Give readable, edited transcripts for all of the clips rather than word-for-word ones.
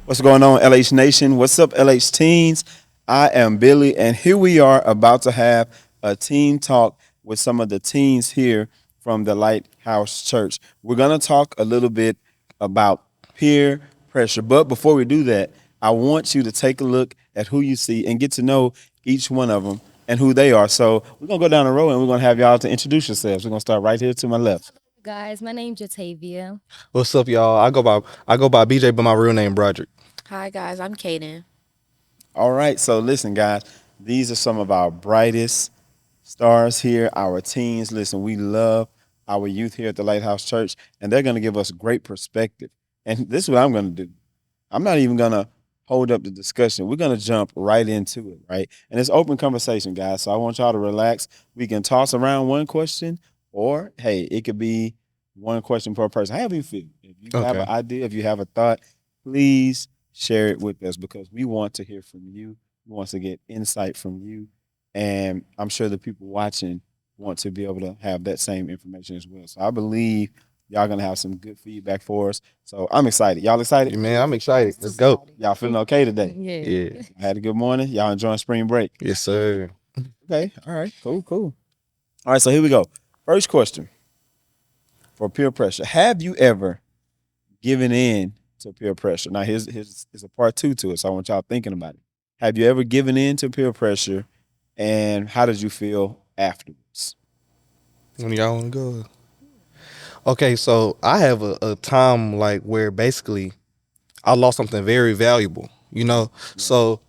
What's going on, LH Nation? What's up, LH Teens? I am Billy, and here we are about to have a teen talk with some of the teens here from the Lighthouse Church. We're going to talk a little bit about peer pressure. But before we do that, I want you to take a look at who you see and get to know each one of them and who they are. So we're going to go down the road and we're going to have y'all to introduce yourselves. We're going to start right here to my left. Guys, my name's Jatavia. What's up, y'all? I go by BJ, but my real name Broderick. Hi guys, I'm Kaden. All right, so listen, guys, these are some of our brightest stars here, our teens. Listen, we love our youth here at the Lighthouse Church, and they're going to give us great perspective. And this is what I'm going to do. I'm not even going to hold up the discussion. We're going to jump right into it, right? And it's open conversation, guys. So I want y'all to relax. We can toss around one question, or hey, it could be one question per person. However you feel. If you have an Okay. idea, if you have a thought, please share it with us because we want to hear from you. We want to get insight from you. And I'm sure the people watching want to be able to have that same information as well. So I believe y'all gonna have some good feedback for us. So I'm excited. Y'all excited? Yeah, man, I'm excited. Let's go. Y'all feeling okay today? Yeah. Yeah. I had a good morning. Y'all enjoying spring break? Yes, sir. Okay. All right. Cool. Cool. All right. So here we go. First question for peer pressure. Have you ever given in to peer pressure? Now here's a part two to it. So I want y'all thinking about it. Have you ever given in to peer pressure, and how did you feel afterwards? When y'all want to go? Okay, so I have a time like where basically I lost something very valuable. So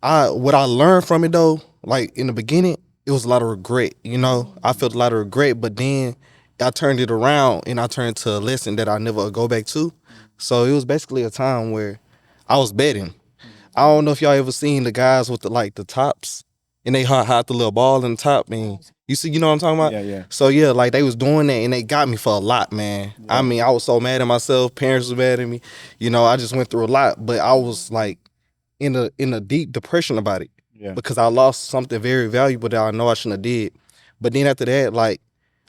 I what I learned from it though, like in the beginning, it was a lot of regret. I felt a lot of regret, but then I turned it around and I turned to a lesson that I never go back to. So it was basically a time where I was betting. I don't know if y'all ever seen the guys with the tops and they hide the little ball in the top and you know what I'm talking about? Yeah. Yeah. So yeah, like they was doing that and they got me for a lot, man. I Yeah. mean, I was so mad at myself, parents was mad at me. I just went through a lot, but I was like in a deep depression about it Yeah. because I lost something very valuable that I know I shouldn't have did. But then after that, like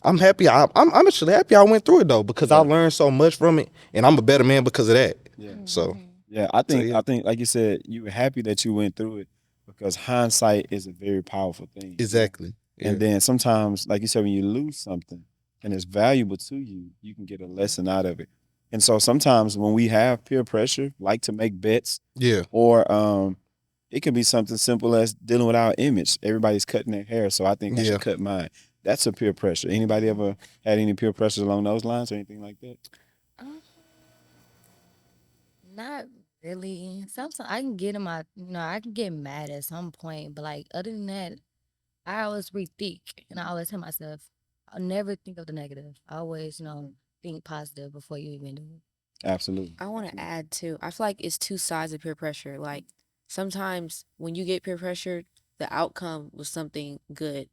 I'm happy. I'm actually happy I went through it though because I Yeah. learned so much from it, and I'm a better man because of that. Yeah. So Yeah, I so think yeah, I think like you said, you were happy that you went through it because hindsight is a very powerful thing. exactly. And Yeah. then sometimes, like you said, when you lose something and it's valuable to you, you can get a lesson out of it. And so sometimes when we have peer pressure, like to make bets, Yeah. or it could be something simple as dealing with our image. Everybody's cutting their hair, so I think I Yeah. should cut mine. That's a peer pressure. Anybody ever had any peer pressure along those lines or anything like that? Um, Not really. Sometimes I can get in I can get mad at some point, but like other than that, I always rethink and I always tell myself, I'll never think of the negative. I always, think positive before you even do it. Absolutely. I want to Absolutely. add too. I feel like it's two sides of peer pressure. Like sometimes when you get peer pressure, the outcome was something good.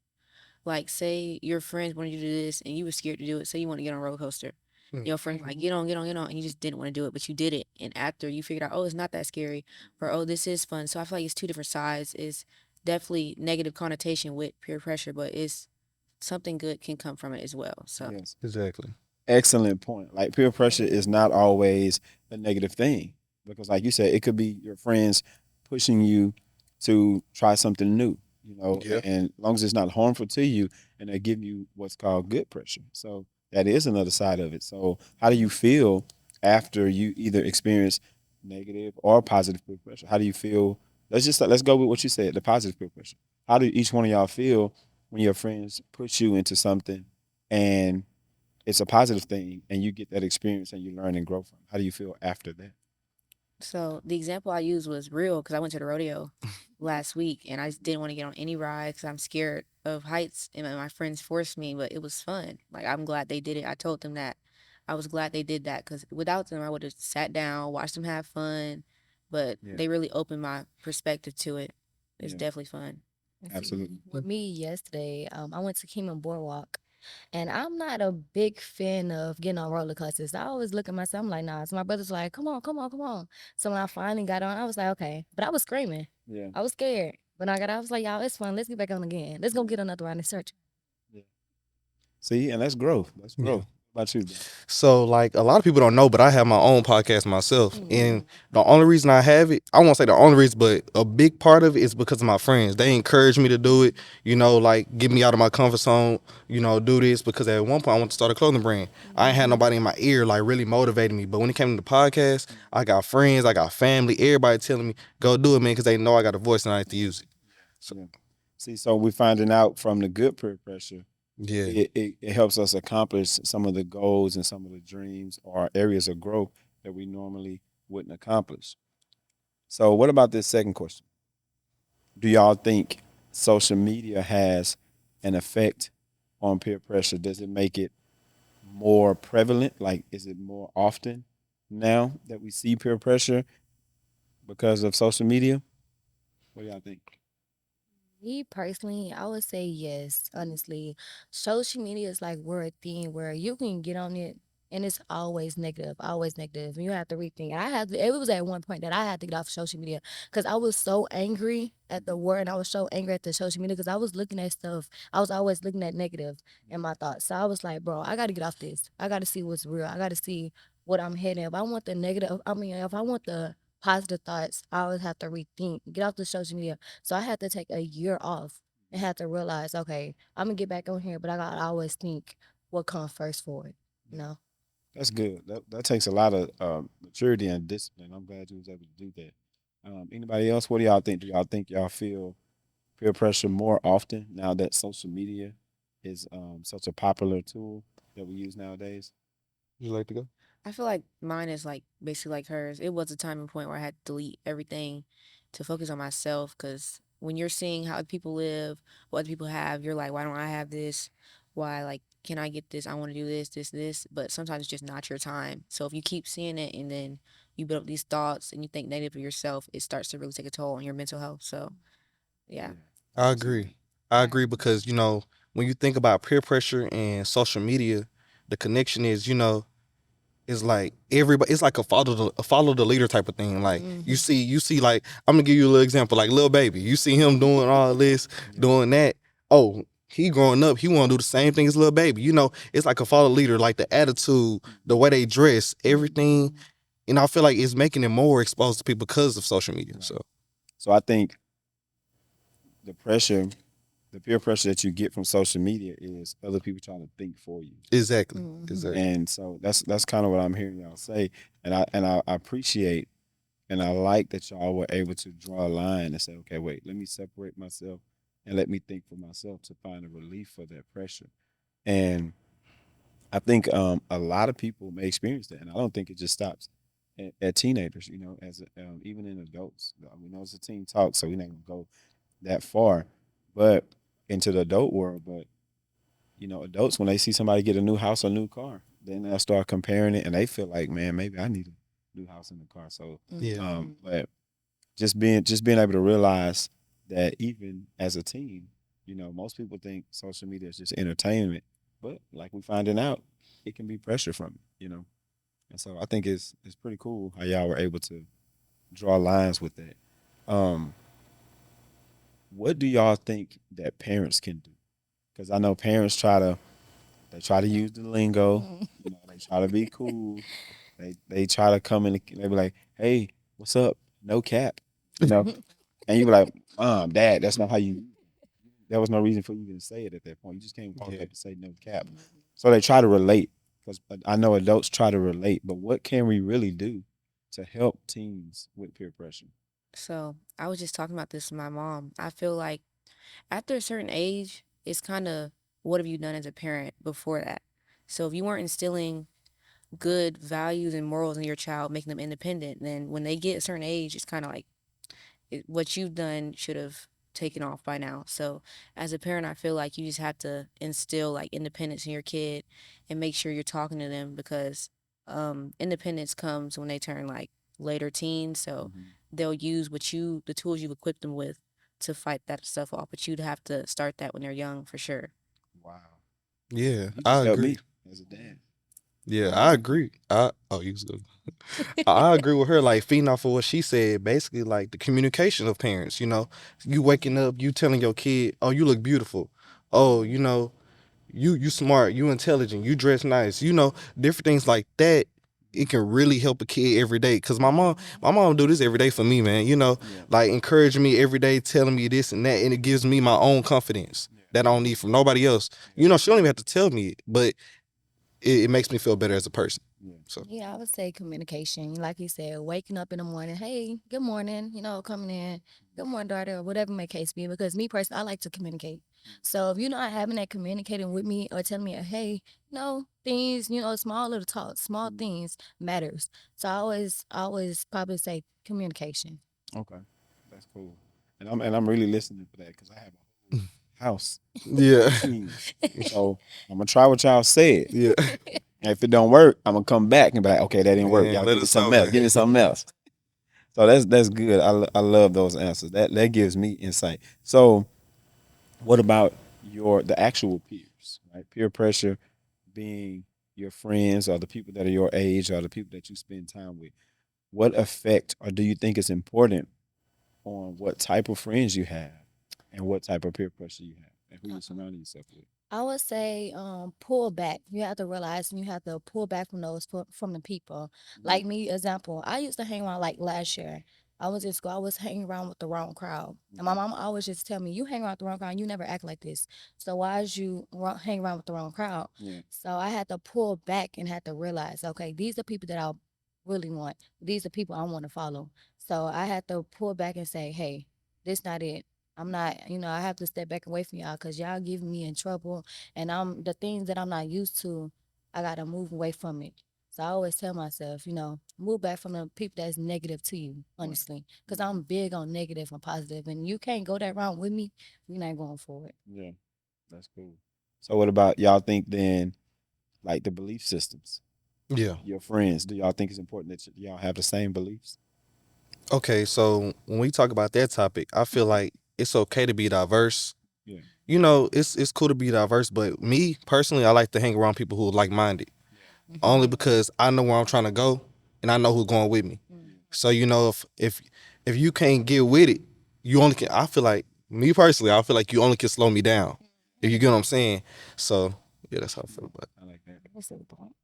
Like say your friends wanted you to do this and you were scared to do it. Say you want to get on a roller coaster. Mm. Your friends like get on, get on, get on, and you just didn't want to do it, but you did it. And after you figured out, oh, it's not that scary, or oh, this is fun. So I feel like it's two different sides. It's definitely negative connotation with peer pressure, but it's something good can come from it as well. So Yes. Exactly. Excellent point. Like peer pressure is not always a negative thing because, like you said, it could be your friends pushing you to try something new. Yeah. And as long as it's not harmful to you, and they give you what's called good pressure. So that is another side of it. So how do you feel after you either experience negative or positive peer pressure? How do you feel? Let's go with what you said, the positive peer pressure. How do each one of y'all feel when your friends push you into something and it's a positive thing and you get that experience and you learn and grow from it? How do you feel after that? So the example I used was real because I went to the rodeo last week and I just didn't want to get on any rides because I'm scared of heights and my friends forced me, but it was fun. Like I'm glad they did it. I told them that I was glad they did that because without them I would have sat down, watched them have fun, but Yeah. they really opened my perspective to it. It's Yeah. definitely fun. And see, Absolutely. with me yesterday, I went to Kingman Boardwalk, and I'm not a big fan of getting on roller coasters. I always look at myself, I'm like, nah. So my brother's like, come on, come on, come on. So when I finally got on, I was like, okay. But I was screaming. Yeah. I was scared. But I got out, I was like, y'all, it's fun. Let's get back on again. Let's go get another round and search. Yeah. See, and that's growth. That's Yeah. growth. What about you, bro? So like a lot of people don't know, but I have my own podcast myself, and Mhm. the only reason I have it, I won't say the only reason, but a big part of it is because of my friends. They encourage me to do it, like get me out of my comfort zone, do this because at one point I want to start a clothing brand. I ain't had Mhm. nobody in my ear like really motivating me, but when it came to the podcast, I got friends, I got family, everybody telling me go do it, man, because they know I got a voice and I like to use it. So Yeah. See, so we're finding out from the good peer pressure, yeah, it helps us accomplish some of the goals and some of the dreams or areas of growth that we normally wouldn't accomplish. So, what about this second question? Do y'all think social media has an effect on peer pressure? Does it make it more prevalent? Like, is it more often now that we see peer pressure because of social media? What do y'all think? Me personally, I would say yes. Honestly, social media is like we're a thing where you can get on it and it's always negative, always negative. And you have to rethink. I had to, it was at one point that I had to get off social media because I was so angry at the world and I was so angry at the social media because I was looking at stuff. I was always looking at negative in my thoughts. So I was like, bro, I got to get off this. I got to see what's real. I got to see what I'm heading. If I want the negative, I mean, if I want the positive thoughts, I always have to rethink. Get off the social media, so I had to take a year off and had to realize, okay, I'm gonna get back on here, but I gotta always think what comes first for it. You know? That's good. That takes a lot of maturity and discipline. I'm glad you was able to do that. Anybody else? What do y'all think? Do y'all think y'all feel peer pressure more often now that social media is such a popular tool that we use nowadays? would you like to go? I feel like mine is like basically like hers. It was a time and point where I had to delete everything to focus on myself because when you're seeing how people live, what other people have, you're like, why don't I have this? Why, like, can I get this? I want to do this, this, this. But sometimes it's just not your time. So if you keep seeing it and then you build up these thoughts and you think negative of yourself, it starts to really take a toll on your mental health. So, yeah. Yeah, I agree. absolutely. I Right. agree because when you think about peer pressure and social media, the connection is it's like everybody. It's like a follow the leader type of thing. Like you Mm-hmm. see, like I'm gonna give you a little example. Like Lil Baby, you see him doing all this, Yeah, doing that. Oh, he growing up, he want to do the same thing as Lil Baby. It's like a follow leader, like the attitude, the way they dress, everything. Mm-hmm. I feel like it's making it more exposed to people because of social media. right. So So I think the pressure, the peer pressure that you get from social media is other people trying to think for you. exactly, Mm-hmm. exactly. And so that's kind of what I'm hearing y'all say. And I appreciate and I like that y'all were able to draw a line and say, okay, wait, let me separate myself and let me think for myself to find a relief for that pressure. And I think a lot of people may experience that, and I don't think it just stops at teenagers. As even in adults. We know it's a teen talk, so we're not gonna go that far, but into the adult world. But adults when they see somebody get a new house or new car, then they'll start comparing it, and they feel like, man, maybe I need a new house and a car. So, Yeah, Mm-hmm. but just being able to realize that even as a teen, most people think social media is just entertainment, but like we finding out, it can be pressure from it. And so I think it's pretty cool how y'all were able to draw lines with that. Um, what do y'all think that parents can do? Because I know parents try to use the lingo, they try to be cool, they try to come in, they be like, hey, what's up? No cap, you know. And you be like, Dad, that's not how you. There was no reason for you to say it at that point. You just can't walk yeah. up and say no cap. So they try to relate because I know adults try to relate, but what can we really do to help teens with peer pressure? So I was just talking about this with my mom. I feel like after a certain age, it's kind of what have you done as a parent before that? So if you weren't instilling good values and morals in your child, making them independent, then when they get a certain age, it's kind of like what you've done should have taken off by now. So as a parent, I feel like you just have to instill like independence in your kid and make sure you're talking to them because independence comes when they turn like later teens. So Hmm. they'll use the tools you've equipped them with to fight that stuff off. But you'd have to start that when they're young for sure. Wow, Yeah, you I just helped agree. me as a dad. Yeah, Right. I agree. You was good. I agree with her. Like feeding off of what she said, basically like the communication of parents. You waking up, you telling your kid, "Oh, you look beautiful." Oh, Mm-hmm. you smart, you intelligent, you dress nice, different things like that. It can really help a kid every day. Cause my mom do this every day for me, man. Yeah. Like encouraging me every day, telling me this and that, and it gives me my own confidence that I don't need from nobody else. She don't even have to tell me it, but it makes me feel better as a person. Yeah. So Yeah, I would say communication. Like you said, waking up in the morning, hey, good morning, coming in, good morning, daughter, or whatever my case be. Because me personally, I like to communicate. So if you're not having that communicating with me or telling me, hey, things, small little talks, small Mhm. things matters. So I always probably say communication. Okay. That's cool. And I'm really listening for that because I have a whole house yeah, of teens. So I'm gonna try what y'all said. yeah, And if it don't work, I'm gonna come back and be like, okay, that didn't work. man, Y'all let give me us know, something else. man. Give me something else. So that's good. I love those answers. That gives me insight. So what about the actual peers, right? Peer pressure being your friends or the people that are your age or the people that you spend time with. What effect or do you think is important on what type of friends you have and what type of peer pressure you have and who you surround yourself with? I would say pull back. You have to realize and you have to pull back from from the people. Mhm. Like me, example, I used to hang around like last year. I was in school, I was hanging around with the wrong crowd. And my Mhm. mom always just tell me, you hang around with the wrong crowd, you never act like this. So why is you hang around with the wrong crowd? Yeah. So I had to pull back and had to realize, okay, these are people that I really want. These are people I want to follow. So I had to pull back and say, hey, this not it. I'm not, I have to step back away from y'all because y'all giving me in trouble and I'm the things that I'm not used to, I gotta move away from it. So I always tell myself, move back from the people that's negative to you, Right. honestly. Because I'm big on negative and positive, and you can't go that route with me, you're not going for it. Yeah. That's cool. So what about y'all think then like the belief systems? Yeah. Your friends, do y'all think it's important that y'all have the same beliefs? Okay, so when we talk about that topic, I feel like it's okay to be diverse. Yeah. It's cool to be diverse, but me personally, I like to hang around people who are like minded. Only Mhm. because I know where I'm trying to go and I know who's going with me. Mm. So if you can't get with it, you only can. I feel like me personally, I feel like you only can slow me down. If you get what I'm saying. So yeah, that's how I feel about I like that. That's a good point.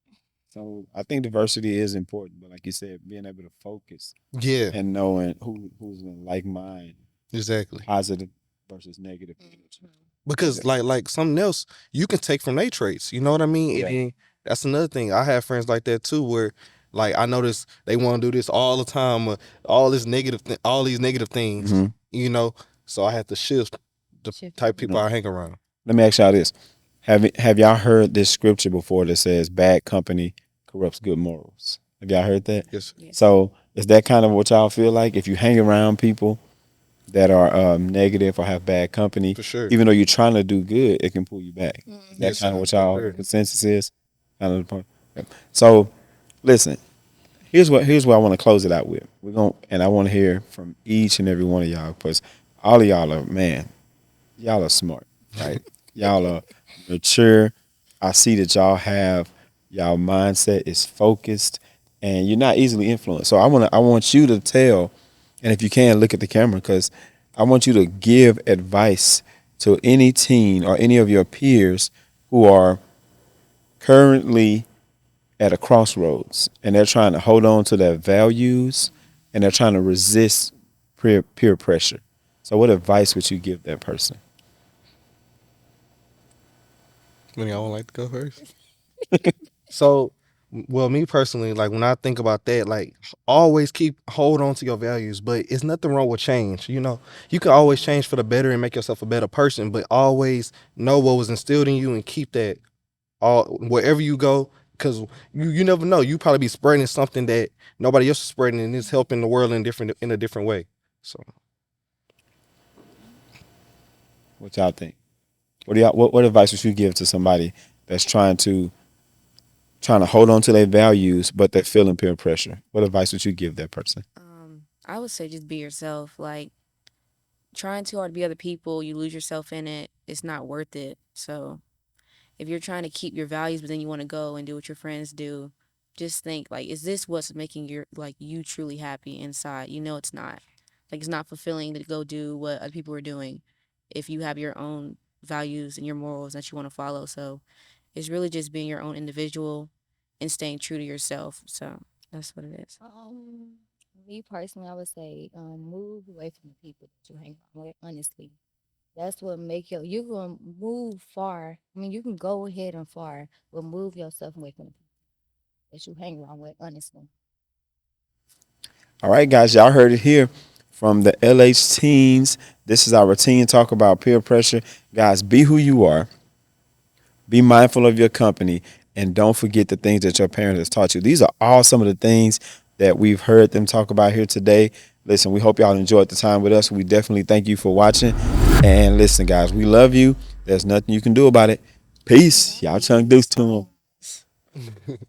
So I think diversity is important, but like you said, being able to focus it. Yeah, and knowing who's in like mind, exactly. positive versus negative energy. Like Because that. like something else you can take from their traits. You know what I mean? And Yeah. then that's another thing. I have friends like that too, where like I notice they want to do this all the time, all these negative things. Hmm. You know, so I have to shift the Shift type it. of people I hang around. Let me ask y'all this: have y'all heard this scripture before that says "bad company corrupts good morals"? Have y'all heard that? Yes, Yeah. So is that kind of what y'all feel like? If you hang around people that are negative or have bad company, for sure. even though you're trying to do good, it can pull you back. Is that Yes, kind of sir. what Yes, y'all sir. consensus is? Kind of the point. Okay. So listen, here's what I want to close it out with. And I want to hear from each and every one of y'all because all of y'all are man, y'all are smart, right? Y'all are mature. I see that y'all mindset is focused and you're not easily influenced. So I want you to tell, and if you can look at the camera, because I want you to give advice to any teen or any of your peers who are currently at a crossroads and they're trying to hold on to their values and they're trying to resist peer pressure. So what advice would you give that person? When y'all would like to go first. So, well, me personally, like when I think about that, like always hold on to your values, but it's nothing wrong with change. You can always change for the better and make yourself a better person, but always know what was instilled in you and keep that all wherever you go, because you never know. You probably be spreading something that nobody else is spreading, and it's helping the world in a different way. So, What y'all think? What advice would you give to somebody that's trying to hold on to their values but they're feeling peer pressure? What advice would you give that person? I would say just be yourself. Like trying too hard to be other people, you lose yourself in it. It's not worth it. So if you're trying to keep your values, but then you want to go and do what your friends do, just think like, is this what's making you truly happy inside? It's not. Like it's not fulfilling to go do what other people are doing if you have your own values and your morals that you want to follow. So it's really just being your own individual and staying true to yourself. So that's what it is. Me personally, I would say, move away from the people that you hang around with. Honestly, that's what make you gonna move far. I mean, you can go ahead and far, but move yourself away from the people that you hang around with. Honestly. All right, guys, y'all heard it here from the LH teens. This is our teen talk about peer pressure. Guys, be who you are. Be mindful of your company, and don't forget the things that your parents has taught you. These are all some of the things that we've heard them talk about here today. Listen, we hope y'all enjoyed the time with us. We definitely thank you for watching. And listen, guys, we love you. There's nothing you can do about it. Peace. Y'all chunk deuce to them.